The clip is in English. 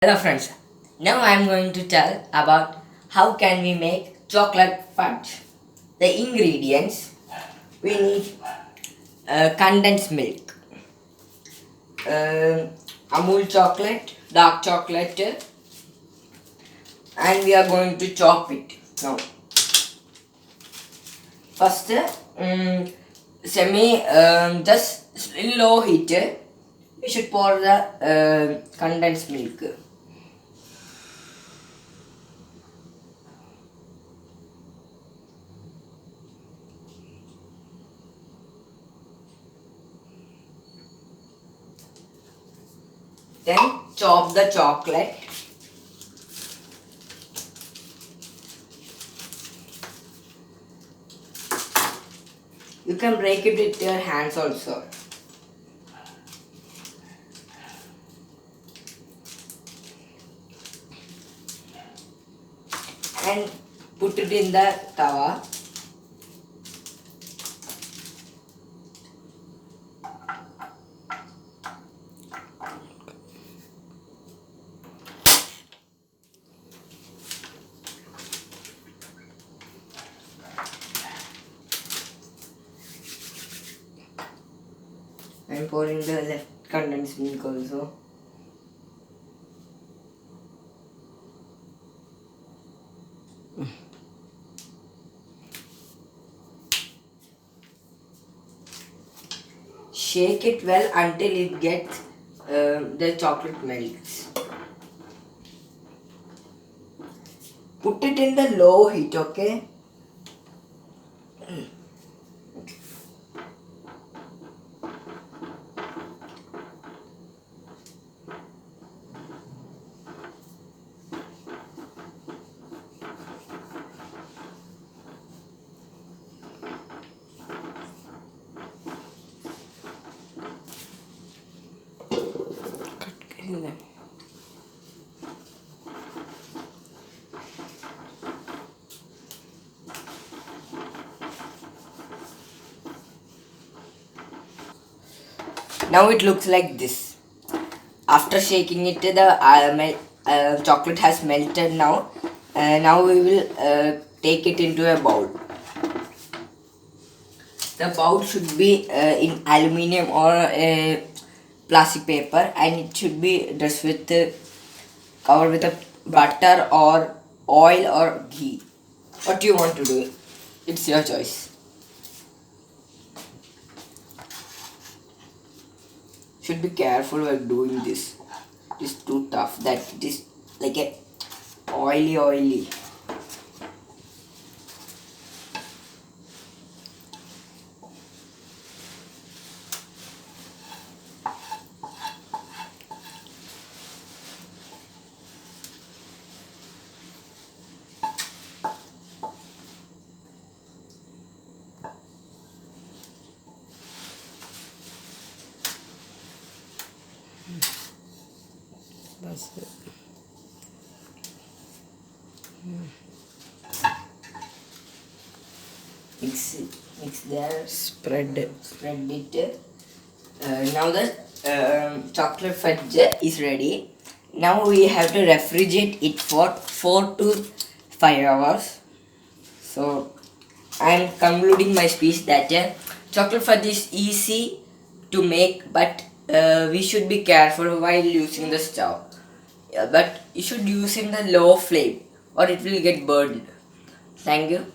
Hello friends, now I am going to tell about how can we make chocolate fudge. The ingredients: we need condensed milk, Amul chocolate, dark chocolate, and we are going to chop it now. First, just in low heat, we should pour the condensed milk. Then chop the chocolate. You can break it with your hands also. And put it in the tawa. I am pouring the left condensed milk also. Shake it well until it gets the chocolate melts. Put it in the low heat, okay? Now it looks like this. After shaking it, the chocolate has melted now. Now we will take it into a bowl. The bowl should be in aluminium or plastic paper, and it should be dressed with covered with a butter or oil or ghee. What do you want to do? It's your choice. Should be careful while doing this. It is too tough that it is like a oily. That's it. Mix there. Spread it. Now the chocolate fudge is ready. Now we have to refrigerate it for 4 to 5 hours. So I am concluding my speech that chocolate fudge is easy to make, but we should be careful while using the stove. But you should use in the low flame or it will get burned. Thank you.